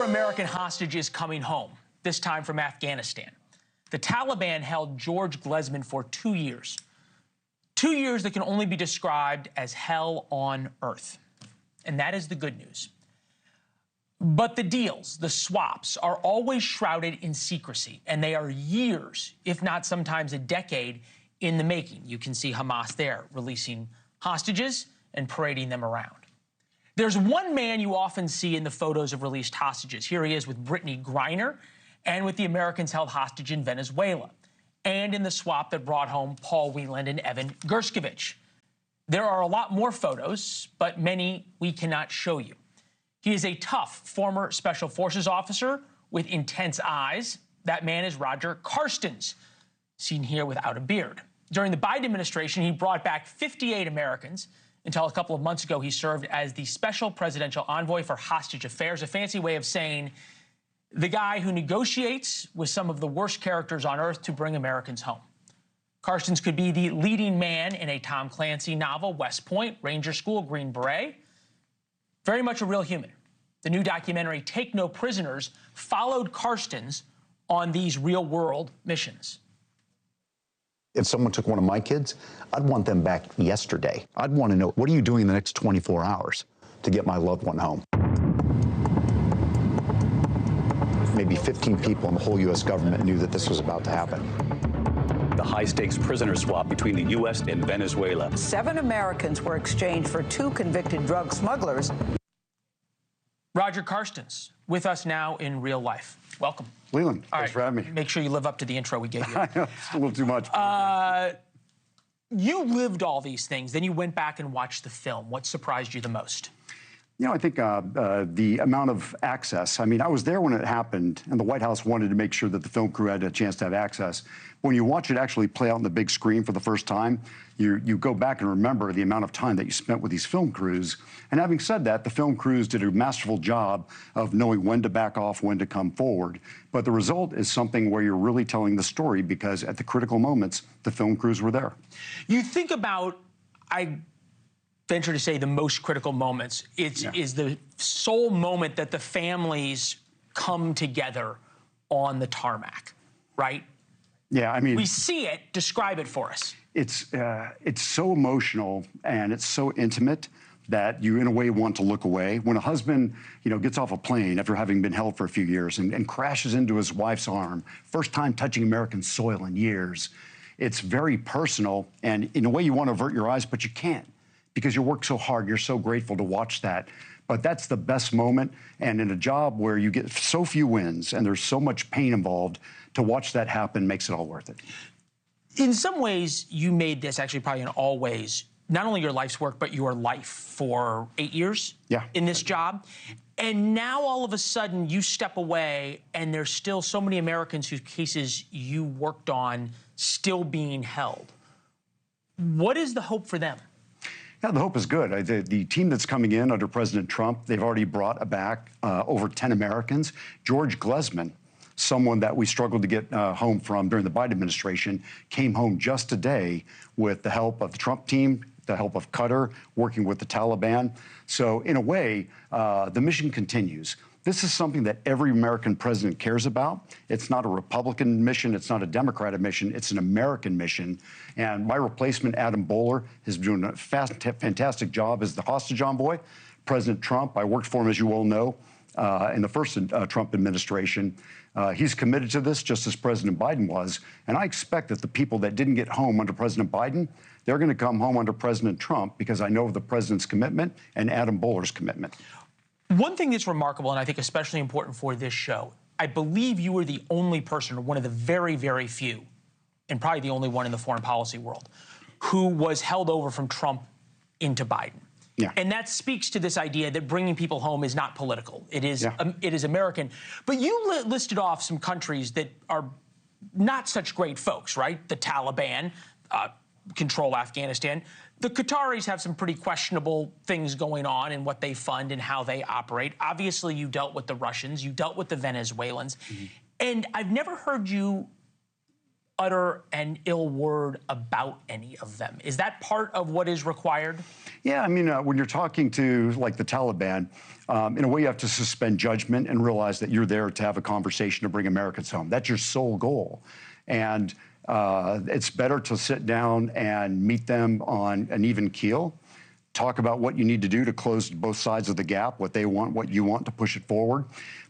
American hostages coming home, this time from Afghanistan. The Taliban held George Glezmann for 2 years. 2 years that can only be described as hell on earth. And that is the good news. But the deals, the swaps, are always shrouded in secrecy, and they are years, if not sometimes a decade, in the making. You can see Hamas there, releasing hostages and parading them around. There's one man you often see in the photos of released hostages. Here he is with Brittany Griner and with the Americans held hostage in Venezuela, and in the swap that brought home Paul Whelan and Evan Gershkovich. There are a lot more photos, but many we cannot show you. He is a tough former Special Forces officer with intense eyes. That man is Roger Carstens, seen here without a beard. During the Biden administration, he brought back 58 Americans. Until a couple of months ago, he served as the Special Presidential Envoy for Hostage Affairs, a fancy way of saying the guy who negotiates with some of the worst characters on earth to bring Americans home. Carstens could be the leading man in a Tom Clancy novel, West Point, Ranger School, Green Beret. Very much a real human. The new documentary, Take No Prisoners, followed Carstens on these real-world missions. If someone took one of my kids, I'd want them back yesterday. I'd want to know, what are you doing the next 24 hours to get my loved one home? Maybe 15 people in the whole U.S. government knew that this was about to happen. The high-stakes prisoner swap between the U.S. and Venezuela. 7 Americans were exchanged for 2 convicted drug smugglers. Roger Carstens, with us now in real life. Welcome. Leland, thanks for having me. Make sure you live up to the intro we gave you. I know, it's a little too much. You lived all these things, then you went back and watched the film. What surprised you the most? You know, I think the amount of access. I mean, I was there when it happened, and the White House wanted to make sure that the film crew had a chance to have access. When you watch it actually play out on the big screen for the first time, you go back and remember the amount of time that you spent with these film crews. And having said that, the film crews did a masterful job of knowing when to back off, when to come forward. But the result is something where you're really telling the story, because at the critical moments, the film crews were there. You think about, I venture to say, the most critical moments. Is the sole moment that the families come together on the tarmac, right? Yeah, I mean, we see it. Describe it for us. It's so emotional and it's so intimate that you, in a way, want to look away. When a husband, gets off a plane after having been held for a few years and crashes into his wife's arm, first time touching American soil in years, it's very personal. And in a way, you want to avert your eyes, but you can't, because you work so hard. You're so grateful to watch that. But that's the best moment. And in a job where you get so few wins and there's so much pain involved, to watch that happen makes it all worth it. In some ways, you made this, actually probably in all ways, not only your life's work, but your life for 8 years in this job. And now all of a sudden you step away and there's still so many Americans whose cases you worked on still being held. What is the hope for them? Yeah, the hope is good. The team that's coming in under President Trump, they've already brought back over 10 Americans. George Glezmann, someone that we struggled to get home from during the Biden administration, came home just today with the help of the Trump team, the help of Qatar, working with the Taliban. So in a way, the mission continues. This is something that every American president cares about. It's not a Republican mission. It's not a Democratic mission. It's an American mission. And my replacement, Adam Boehler, is doing a fantastic job as the hostage envoy. President Trump, I worked for him, as you all know, in the first Trump administration. He's committed to this, just as President Biden was. And I expect that the people that didn't get home under President Biden, they're going to come home under President Trump, because I know of the president's commitment and Adam Boehler's commitment. One thing that's remarkable, and I think especially important for this show, I believe you were the only person, or one of the very, very few, and probably the only one in the foreign policy world, who was held over from Trump into Biden. Yeah. And that speaks to this idea that bringing people home is not political. It is, it is American. But you listed off some countries that are not such great folks, right? The Taliban control Afghanistan. The Qataris have some pretty questionable things going on in what they fund and how they operate. Obviously, you dealt with the Russians. You dealt with the Venezuelans. And I've never heard you utter an ill word about any of them. Is that part of what is required? Yeah, I mean, when you're talking to like the Taliban, in a way you have to suspend judgment and realize that you're there to have a conversation to bring Americans home. That's your sole goal. And it's better to sit down and meet them on an even keel, talk about what you need to do to close both sides of the gap, what they want, what you want to push it forward.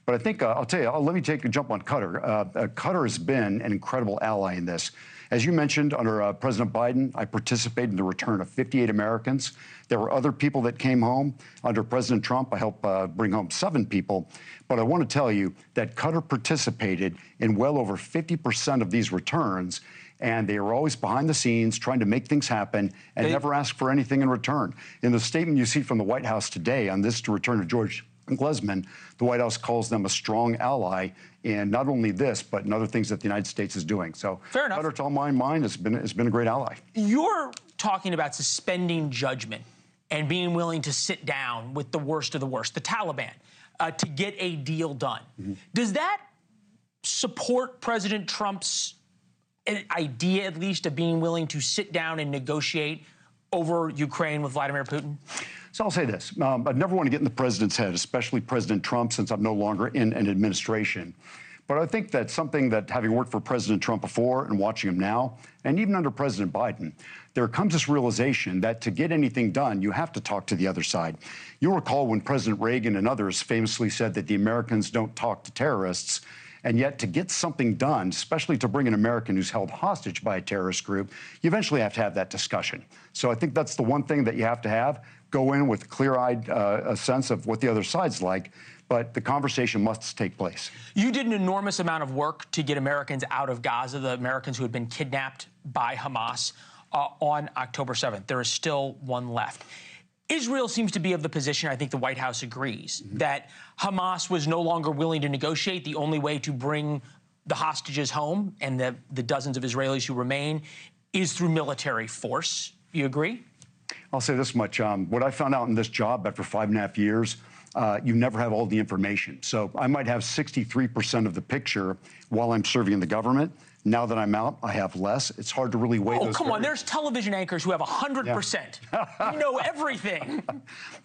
But I think, I'll tell you, let me take a jump on Qatar. Qatar has been an incredible ally in this. As you mentioned, under President Biden, I participated in the return of 58 Americans. There were other people that came home. Under President Trump, I helped bring home 7 people. But I want to tell you that Qatar participated in well over 50% of these returns, and they were always behind the scenes trying to make things happen and never ask for anything in return. In the statement you see from the White House today on this to return of George Glezmann, the White House calls them a strong ally in not only this, but in other things that the United States is doing. So, fair enough. Qatar, to all my mind, has been a great ally. You're talking about suspending judgment and being willing to sit down with the worst of the worst, the Taliban, to get a deal done. Mm-hmm. Does that support President Trump's idea, at least, of being willing to sit down and negotiate over Ukraine with Vladimir Putin? So I'll say this. I'd never want to get in the president's head, especially President Trump, since I'm no longer in an administration. But I think that's something that, having worked for President Trump before and watching him now, and even under President Biden, there comes this realization that to get anything done, you have to talk to the other side. You'll recall when President Reagan and others famously said that the Americans don't talk to terrorists. And yet, to get something done, especially to bring an American who's held hostage by a terrorist group, you eventually have to have that discussion. So I think that's the one thing that you have to have. Go in with a clear-eyed sense of what the other side's like, but the conversation must take place. You did an enormous amount of work to get Americans out of Gaza, the Americans who had been kidnapped by Hamas on October 7th. There is still one left. Israel seems to be of the position, I think the White House agrees, that Hamas was no longer willing to negotiate. The only way to bring the hostages home and the dozens of Israelis who remain is through military force. You agree? I'll say this much. What I found out in this job after 5.5 years, you never have all the information. So I might have 63% of the picture while I'm serving in the government. Now that I'm out, I have less. It's hard to really weigh those. Oh, come on. There's television anchors who have 100%. You know everything.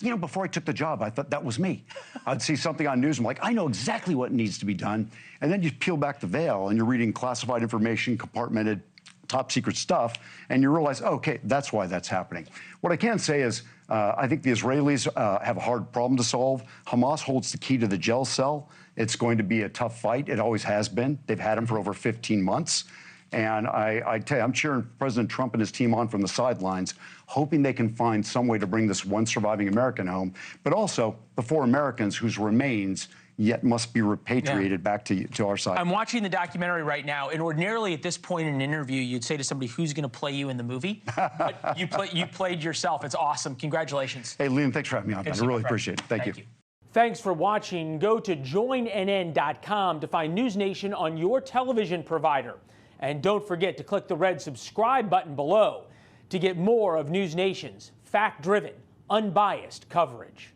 You know, before I took the job, I thought that was me. I'd see something on news. I'm like, I know exactly what needs to be done. And then you peel back the veil and you're reading classified information, compartmented, top secret stuff, and you realize, okay, that's why that's happening. What I can say is, I think the Israelis have a hard problem to solve. Hamas holds the key to the jail cell. It's going to be a tough fight. It always has been. They've had him for over 15 months. And I tell you, I'm cheering President Trump and his team on from the sidelines, hoping they can find some way to bring this one surviving American home, but also the 4 Americans whose remains yet must be repatriated back to our side. I'm watching the documentary right now, and ordinarily at this point in an interview, you'd say to somebody, who's going to play you in the movie? But you played yourself. It's awesome. Congratulations. Hey, Leland, thanks for having me on. I really appreciate it. Thank you. Thanks for watching. Go to joinnn.com to find NewsNation on your television provider. And don't forget to click the red subscribe button below to get more of NewsNation's fact-driven, unbiased coverage.